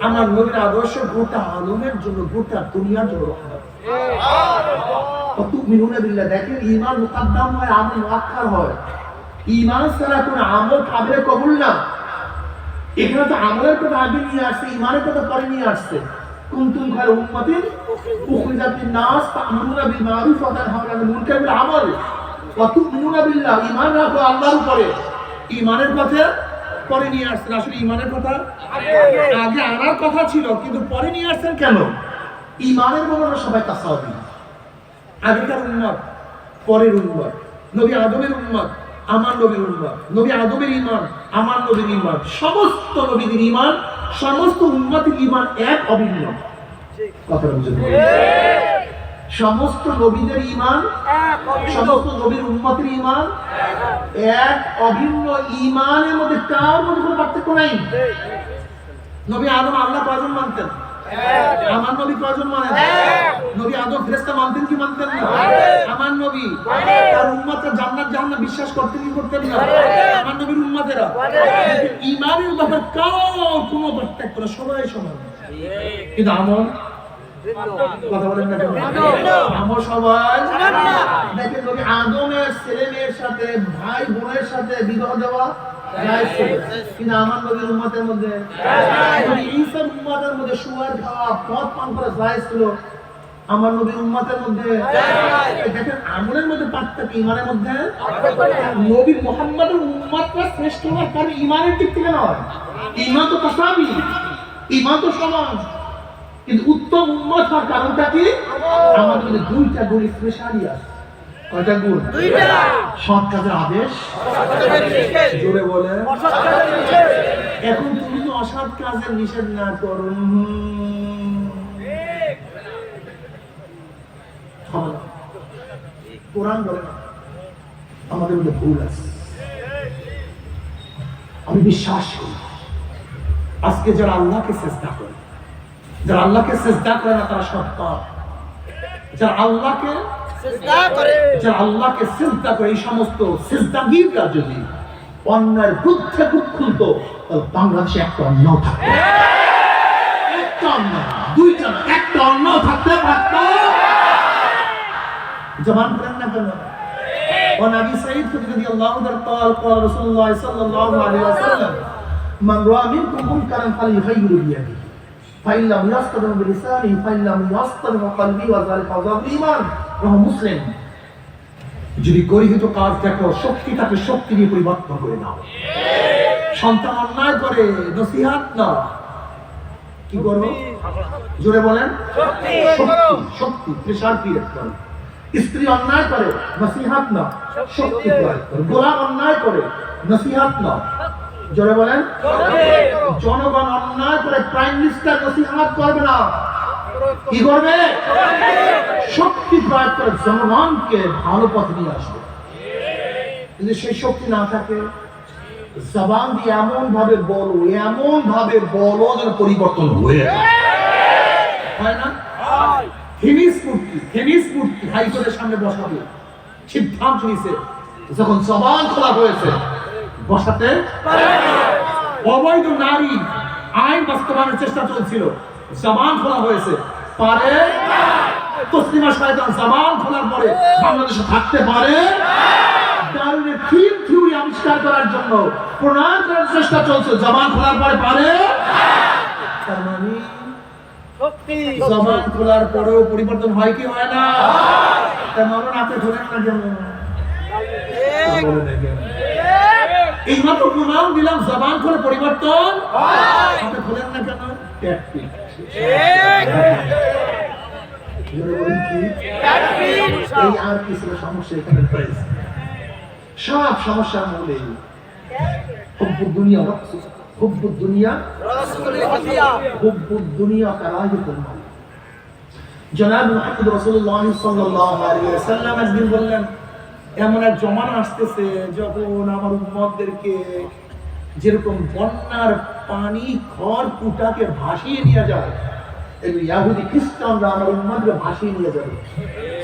আমার নবীর আদর্শ গোটা আলমের জন্য, গোটা দুনিয়ার জন্য রহমত। তুমিনুনা বিল্লাহ, দেখেন ঈমান মুকদ্দম হয়, আমল মুআক্খার হয়। ঈমান ছাড়া কোন আমল কাবিলে কবুল না। এখানে তো আমলের কথা আগে নিয়ে আসছে, ঈমানের কথা পরে নিয়ে আসছে। কুনতুম খায়রা উম্মাতিন উখরিজাত লিন-নাস তা'মুরুনা বিল মা'রুফ ওয়া তানহাউনা আনিল মুনকার বিল আমল ওয়া তু'মিনুনা বিল্লাহ, ঈমান রাখো আল্লাহর উপরে। ঈমানের কথা পরে নিয়ে আসছেন। আসলে ঈমানের কথা আগে আনার কথা ছিল, কিন্তু পরে নিয়ে আসছেন কেন? ঈমানের বর্ণনা সবাই তাসাওবি, আগেকার উম্মত, পরের উম্মত, নবী আদমের উম্মত, আমার নবীর উম্মত, নবী আদমের ঈমান, আমার নবীর ঈমান, সমস্ত নবীদের ঈমান, সমস্ত উম্মতের ঈমান এক, অভিন্ন। কথা বুঝুন, সমস্ত নবীদের ঈমান, সমস্ত নবীর উম্মতের ঈমান এক, অভিন্ন। ঈমানের মধ্যে কার মধ্যে কোনো পার্থক্য নাই। নবী আদম আল্লাহ কয়জন মানতেন? আমার নবী কয়জন মানেন? নবী আদম ফেরেশতা মানতেন কি মানতেন না? আমার নবী তার উম্মতরা জান্নাত জাহান্নাম বিশ্বাস করতেন কি করতেন না? আমার নবীর উম্মতেরা। ঈমানের ব্যাপারে কার কোনো পার্থক্য না, সবাই সমান। কিন্তু আমল, কথা বলেন না কেন? আমল সবাই সমান না। দেখেন নবী আদমের ছেলে মেয়ের সাথে, ভাই বোনের সাথে বিবাহ দেওয়া জায়েজ ছিল, কিন্তু আমার নবীর উম্মতের মধ্যে, নবী ঈসার উম্মতের মধ্যে সুয়ার খাওয়া, মদ পান করা জায়েজ ছিল, আমার নবীর উম্মতের মধ্যে দেখেন আমলের মধ্যে পার্থক্য, ঈমানের মধ্যে নবী মুহাম্মদের উম্মতরা শ্রেষ্ঠ হওয়ার কারণ ঈমানের দিক থেকে নয়। ঈমান তো তাসাবি, ঈমান তো সমান, কিন্তু উত্তম উম্মত হওয়ার কারণটা কি? আমাদের মধ্যে দুইটা গুণ স্পেশালি আছে। কয়টা গুণ? দুইটা। সৎ কাজের আদেশ, জোরে বলে। এখন তুমি তো অসৎ কাজের নিষেধ না করো, কোরআন বলে না, আমাদের মধ্যে ভুল আছে। আমি বিশ্বাস করি আজকে যারা আল্লাহকে চেষ্টা করে, যারা আল্লাহকে সিজদা করে না তারা শয়তান। যারা আল্লাহকে সিজদা করে, যারা আল্লাহকে সিজদা করে, এই সমস্ত সিজদাগীরা যদি অন্যায়ের বিরুদ্ধে মুখ খুলতো, তাহলে বাংলাদেশে একটা অন্য থাকতো, একটা অন্য, দুইটা না, একটা অন্য থাকতে পারত। জবান করেন না কেন? ওয়া নবী সাইয়্যিদ রাদিয়াল্লাহু তাআলা قال قال رسول الله صلى الله عليه وسلم من رأى منكم منكرا فليغيره بيده فإن لم يستطع بلسانه فإن لم يستطع بقلبه وذلك ضعف الإيمان رواه মুসলিম। যদি গরিহিত কাজ দেখো, শক্তিটাকে শক্তি দিয়ে পরিবর্তন করে দাও। সন্তান অন্যায় করে, নসিহত না, কি করো? জোরে বলেন, শক্তি, শক্তি, প্রেসার ক্রিয়েট করো। স্ত্রী অন্যায় করে, নসিহত না, শক্তি প্রয়োগ করো। গোলাম অন্যায় করে, নসিহত না, জোরে বলেন। জনগণ অন্যায় করে, প্রাইম মিনিস্টার নসিহত করবে না, কি করবে? শক্তি প্রয়োগ করে জনগণকে ভালো পথে নিয়ে আসবে। যদি সেই শক্তি না থাকে, জবান দিয়ে এমন ভাবে বলো যেন পরিবর্তন হয়ে যায়, হয় না? থেনিস মূর্তি হাইকোর্টের সামনে বসাবে, সিদ্ধান্ত নিয়েছে যখন জবান খোলা হয়েছে বসাতে অবৈধ নারী আইন বাস্তবায়নের চেষ্টা চলছিল, জবান খোলা হয়েছে, পারে তসলিমা শয়তান জবান খোলার পরে বাংলাদেশে থাকতে পারে। ডারউইনের থিম থিওরি আবিষ্কার করার জন্য প্রণয়ন করার চেষ্টা চলছে, জবান খোলার পরে পারে। তার মানে জবান খোলার পরেও পরিবর্তন হয় কি হয় না? তার মানে আপনি ধরেন না কেন? এই মাত্র প্রমাণ দিলাম জবান খুলে পরিবর্তন আপনি খোলেন না কেন? আর কিছু সমস্যা এখানে রয়েছে। সব সমস্যার মূলে হুব্বুদ দুনিয়া কারাহিয়াতুল মাউত। জনাব মুহাম্মদ রাসূলুল্লাহ সাল্লাল্লাহু আলাইহি ওয়াসাল্লাম একদিন বললেন, এমন এক জমানা আসতেছে যখন আমার উম্মতদেরকে যেরকম বন্যার পানি খড় কুটাকে ভাসিয়ে নিয়ে যায়, ইহুদি খ্রিস্টানরা আমার উম্মতকে ভাসিয়ে নিয়ে যাবে।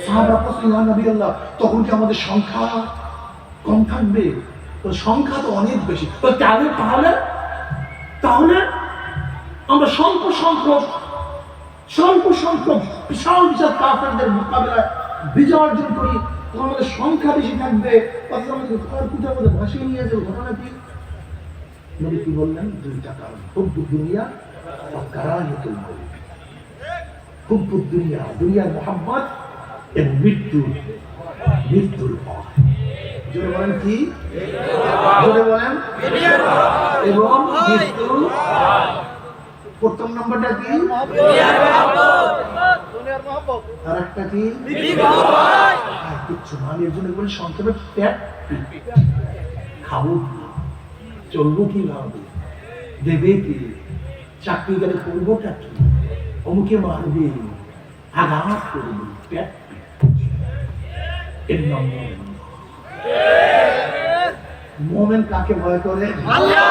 সাহাবা বললেন, ইয়া নবী আল্লাহ, তখন কি আমাদের সংখ্যা কম থাকবে? তো সংখ্যা তো অনেক বেশি। তো তাহলে আমরা স্বল্প সংখ্যক বিশাল কাফেরদের মোকাবিলায় বিজয় অর্জন করি, তো আমাদের সংখ্যা বেশি থাকবে, অথচ আমাদের খড় কুটার মধ্যে ভাসিয়ে নিয়ে যাবে। ঘটনা কি? নবী কি বললেন? দুইটা কারণ, হুব্বুদ দুনিয়া ওয়া কারাহিয়াতুল মাউত। হুব্বুদ দুনিয়া, দুনিয়ার মুহাব্বত এবং মৃত্যুর ভয়। জোরে বলেন কি? জোরে বলেন। এবং মৃত্যুর প্রথম নম্বরটা কি? আর একটা কি? কিচ্ছু মানে এর জন্য বলি সংক্ষেপে পেট। খাবো কি, চলবো কি, ভাবো দেবে কি, চাকরি গেলে করবোটা কি, অমুকে মারবে, আঘাত করবে, পেট। এর নম্বর মুমিন কাকে ভয় করে? আল্লাহ।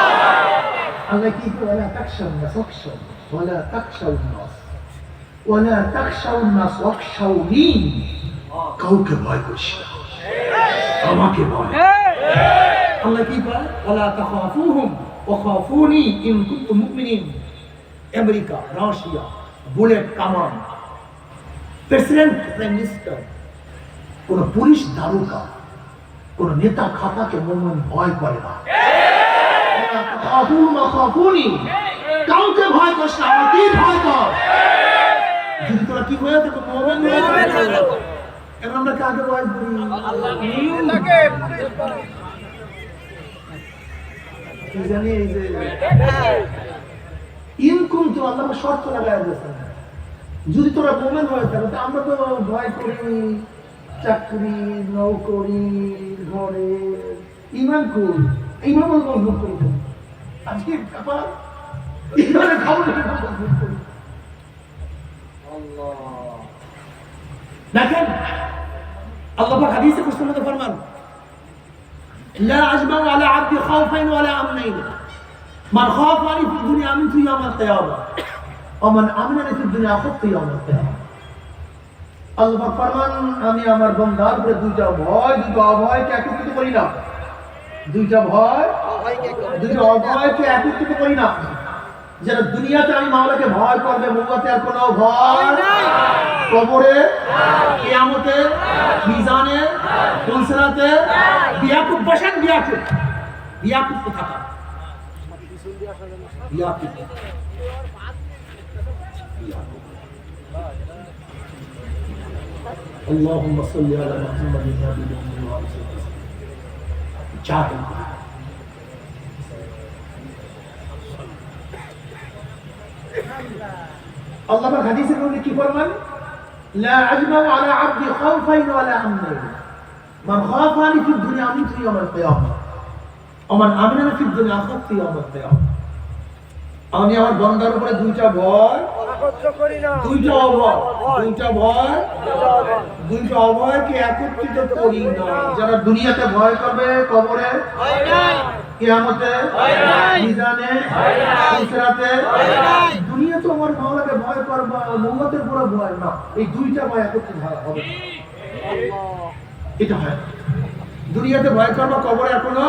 আল্লাহ কি বলে? তাকশাউন নাস ওয়ালা তাকশাউন নাস ওয়ালা তাকশাউন নাস ওয়াকশাউনি। কাউকে ভয় করিস না, আমাকে ভয়। আল্লাহ কি বলে? ওয়ালা তাখাফুহুম ওয়া খাফুনি ইন কুনতুম মুমিনিন। আমেরিকা, রাশিয়া, বুলেট কামান, প্রেসিডেন্ট, প্রাইম মিনিস্টার, কোন পুলিশ দারোগা, কোন নেতা খাতাকে মুমিন ভয় করে না। কাউকে ভয় করিস না, আমাকে ভয় কর। যদি তোরা কি হয়ে থাকো, মুমিন হয়ে থাকো। এখন আমরা কাকে ভয় করি? আল্লাহকে। কি জানি এই যে ইনকুম তো আল্লাহ শর্ত লাগায় দিয়েছেন, যদি তোরা মুমিন হয়ে থাকো। আমরা তো ভয় করি চাকরি, নৌকরি, ঘরে, ইমান করি, ইমান মজবুত করি। আজকে ব্যাপার ইমানের খবর মজবুত করি। দেখেন আল্লাহ পাক হাদিসে কুরসির মধ্যে ফরমান, লা আজমাউ আলা আবদি খাউফাইন ওয়ালা আমনাইন, মান খাফানি ফিদ দুনিয়া আমিনতু ইয়াউমাল কিয়ামা ওয়া মান আমানানি ফিদ দুনিয়া খাফতু ইয়াউমাল কিয়ামা। আল্লাহ পাক ফরমান, আমি আমার বান্দার উপরে দুইটা অভয়কে একত্রিত করি না। দুইটা অভয়কে একত্রিত করি না। যারা দুনিয়াতে আমি মাওলাকে ভয় করবে, মুখাতে আর কোনো ভয় নাই। কবরে, কিয়ামতে, মিজানে, পুলসিরাতে, বিয়াকুব বসেন, বিয়াকুব কোথাকার? বিয়াকুব اللهم صل على محمد النبي الأمي جاهل الله في الحديث يقول لك فرمان لا أجمع على عبدي خوفين ولا أمنين من خافني في الدنيا أمنت يوم القيامة ومن أمنني في الدنيا أخذت يوم القيامة। আমি আমার বান্দার উপরে দুইটা ভয় দুইটা অভয়কে একত্রিত করি না। যারা দুনিয়াতে ভয় করবে কবরে, কিয়ামতে, মিজানে, আখিরাতে, দুনিয়া তো আমার মাওলাকে ভয় করবা, মৌতের পুরো ভয় না, এই দুইটা ভয় একত্রিত হবে। এটা হয় দুনিয়াতে ভয় করবা, কবরে এখনো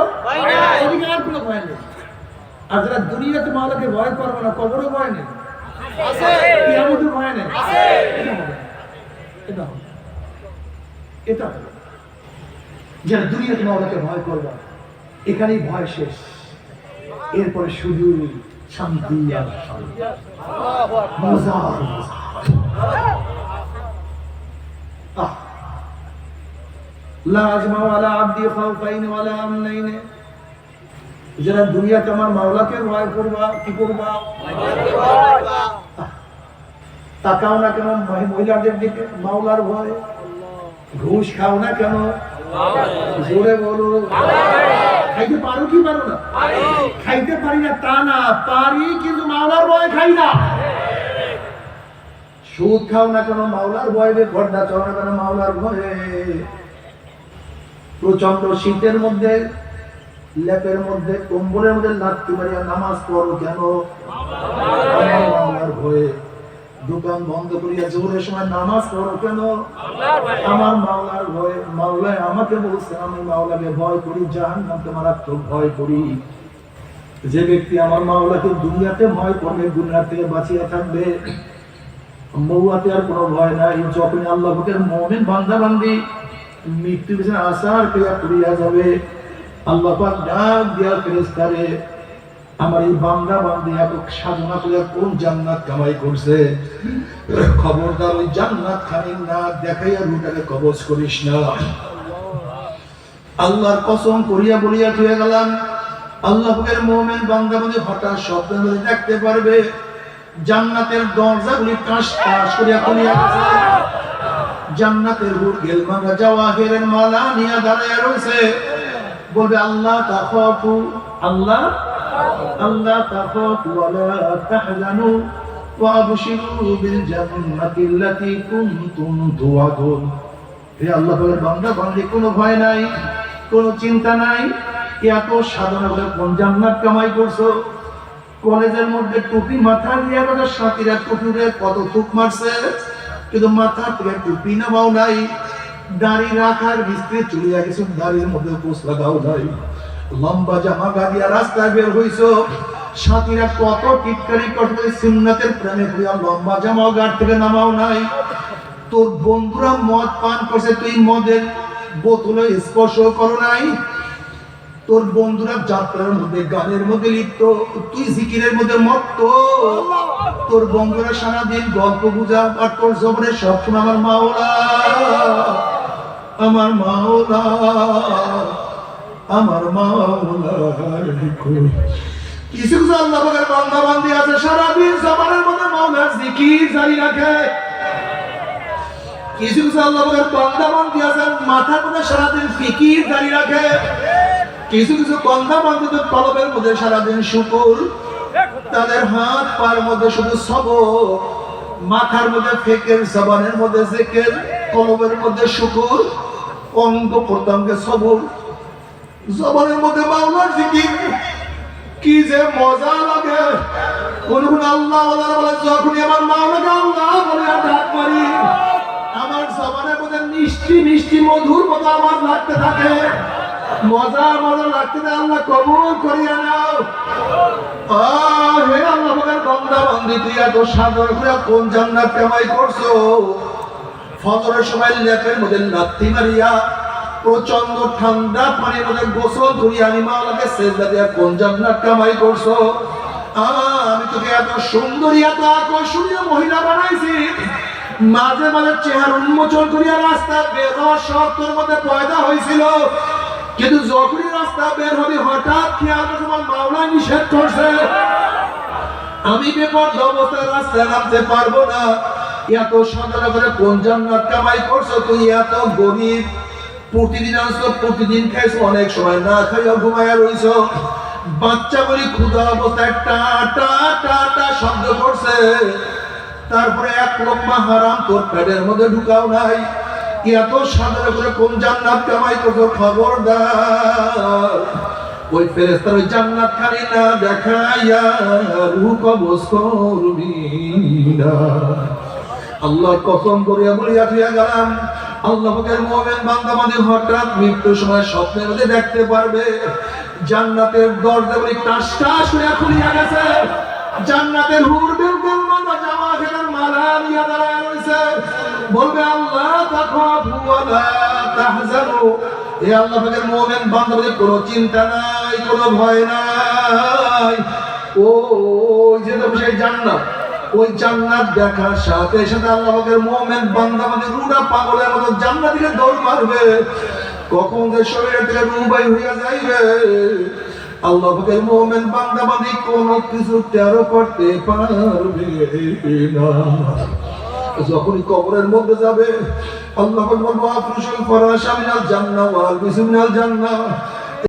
অধিকার কোনো ভয় নেই। আর যারা দুনিয়াতে মাওলাকে ভয় করবে না, কবরে ভয় নেই, কিয়ামতে ভয় নেই, এটা হবে। যারা দুনিয়াতে মাওলাকে ভয় করবা, এখানেই ভয় শেষ, এরপরে শুধু শান্তি আর শান্তি, মজা আর মজা। লা আজমা ওয়ালা আবদি খাউফাইন ওয়ালা আমনাইন। যারা দুনিয়াতে আমার মাওলাকে ভয় করবা, কি করবা? তাকাও না কেন মহিলাদের দিকে, মাওলার ভয়। ঘুষ খাও না কেন, জোরে বলো। খাইতে পারো কি পারো না? খাইতে পারি না তা না, পারি, কিন্তু মাওলার ভয় খাই না। সুদ খাও না কেন, মাওলার ভয়ে। ঘরটা চাও না কেন, মাওলার ভয়ে। প্রচন্ড শীতের মধ্যে লেপের মধ্যে কম্বলের মধ্যে লাথি মারিয়া নামাজ পড়ো কেন? মাওলার ভয়ে। দোকান বন্ধ করিয়া জোরের সময় নামাজ পড়ো কেন? আমার মাওলার ভয়ে। মাওলায় আমাকে বলছে আমি মাওলাকে ভয় করি, জাহান্নামকে মারাত্মক ভয় করি। যে ব্যক্তি আমার মাওলাকে দুনিয়াতে ভয় করবে, দুনিয়া থেকে বাঁচিয়ে থাকবে, মৌয়াতে আর কোনো ভয় নাই। যখন আল্লাহ পাকের মুমিন বান্দা বান্দি মৃত্যু পিছনে আসার ক্রিয়া করিয়া যাবে, আল্লাহ পাক ডাক দিয়া ফেরেশতারে, আমার এই বান্দা বান্দি এত সাধনা করে কোন জান্নাত কামাই করছে, খবরদার ওই জান্নাত খানিক না দেখাইয়া রুটাকে কবজ করিস না। আল্লাহর কসম করিয়া বলিয়া থুয়ে গেলাম, আল্লাহ পাকের মুমিন বান্দা বান্দি হঠাৎ স্বপ্নের মধ্যে দেখতে পারবে জান্নাতের দরজাগুলি টাস টাস করিয়া খুলিয়া গেছে, জান্নাতের হুর গেলমাঙ্গা জাওয়াহিরের মালা নিয়ে দাঁড়াইয়া রয়েছে। বলবে আল্লাহ তাখাফু, আল্লাহ আল্লাহ তাখাফু ওয়ালা তাহজানু ওয়া আবশিরু বিল জান্নাতিল্লাতী কুনতুম তুআদুন। হে আল্লাহ পাকের বান্দা বান্দি, কোনো ভয় নাই, কোনো চিন্তা নাই। এত সাধনা করে কোন জান্নাত কামাই করছো? কলেজের মধ্যে টুপি মাথা দিয়ে আমাদের সাথীরা টুপিতে কত থুক মারছে, কিন্তু মাথা থেকে টুপি নামাও নাই। দাড়ি রাখার ভিতরে চলিয়া গেছে, দাড়ির মধ্যে পোষ লাগাও নাই। লম্বা জামা গাদিয়া রাস্তায় বের হইছো, সাথীরা কত টিটকারি করতে, সুন্নাতের প্রেমে পড়িয়া লম্বা জামা গাড় থেকে নামাও নাই। তোর বন্ধুরা মদ পান করছে, তুই মদের বোতলে স্পর্শ করো নাই। তোর বন্ধুরা যাত্রার মধ্যে গানের মধ্যে লিপ্ত, তুই জিকিরের মধ্যে মত্ত। তোর বন্ধুরা সারাদিন গল্প বুঝা, আর তোর জবরে সবসময় আমার মাওলা, আমার মাওলা, আমার মাওলা। কিছু কিছু আল্লাহ পাকের বান্দা বান্দি আছে সারাদিন জবানের মধ্যে মাওলার জিকির জারি রাখে। কিছু কিছু আল্লাহ পাকের বান্দা বান্দি আছে মাথার মধ্যে সারাদিন ফিকির জারি রাখে। কিছু কিছু বান্দা বান্দিদের কলবের মধ্যে সারাদিন শুকুর, তাদের হাত পার মধ্যে শুধু সবর, মাথার মধ্যে ফিকির, জবানের মধ্যে জিকির, কলবের মধ্যে শুকুর, অঙ্গ প্রত্যঙ্গে সবর, জবানের মধ্যে মাওলার জিকির। কি যে মজা লাগে! কোন কোন আল্লাহ বলে যখনই আমার মাওলাকে আল্লাহ বলে ডাক মারি, আমার জবানের মধ্যে মিষ্টি মিষ্টি মধুর মতো আমার লাগতে থাকে, মজা মজা লাগতে থাকে। আল্লাহ কবুল করিয়া নাও। হে আল্লাহ পাকের বান্দা বান্দি, তুই এত সাদর করে কোন জান্নাত কামাই করছো? ফজরের সময় লেপের মধ্যে লাথি মারিয়া প্রচন্ড ঠান্ডা পানির মধ্যে গোসল করিয়া আমি মাওলাকে সেজদা দিয়া কোন জান্নাত কামাই করছো? আমি তোকে এত সুন্দরী এত আকর্ষণীয় মহিলা বানাইছি, মাঝে মাঝে চেহারা উন্মোচন করিয়া রাস্তা বের হওয়ার শখ তোর মধ্যে পয়দা হয়েছিল, কিন্তু যখনই রাস্তা বের হবে হঠাৎ খেয়াল করে তোমার মাওলা নিষেধ করছে। আমি বেপরোয়া অবস্থায় রাস্তায় নামতে পারবো না। এত সাধনা করে কোন জান্নাত কামাই করছো? তুই এত গরিব, প্রতিদিন আসছো, প্রতিদিন খাইছো, অনেক সময় না খাইয়া ঘুমাইয়া রইছো। বাচ্চা বলি ক্ষুধা অবস্থায় টা টা টা টা শব্দ করছে, তারপরে এক লোকমা হারাম তোর পেটের মধ্যে ঢুকাও নাই, এত সাদরে করে কোন জান্নাত কামাই করছো খবরদার। ওই ফেরেশতার ওই জান্নাত খানি না দেখাইয়া রূহ কবজ করবি না। আল্লাহর কসম করিয়া বলিয়া তুইয়া গেলাম, আল্লাহ পাকের মুমিন বান্দা বান্দী হঠাৎ মৃত্যুর সময় স্বপ্নের মধ্যে দেখতে পারবে জান্নাতের দরজা বলি টাস টাস করে খুলিয়া গেছে, জান্নাতের হুর বিলকুল মাথা জামা খেলার মালা নিয়ে দাঁড়ায় রয়েছে, বলবে আল্লাহ তাখাফু ওয়া লা তাহজানু। এ আল্লাহ পাকের মুমিন বান্দা বান্দী কোনো চিন্তা নাই, কোনো ভয় নাই। ও যে সেই জান্নাত, ওই জান্নাত দেখার সাথে সাথে আল্লাহ পাকের মুমিন বান্দা বান্দী রুহটা পাগলের মতো জান্নাতের দিকে দৌড় মারবে। কখন যে শরীরের থেকে রূহ বাই হইয়া যাইবে আল্লাহ পাকের মুমিন বান্দা বান্দী কোনো কিছু টের করতে পারবে না। যখনই কবরের মধ্যে যাবে আল্লাহ পাক বলবো আফরুশুল ফরাশা মিনাল জান্নাহ ওয়া আলবিসু মিনাল জান্নাহ।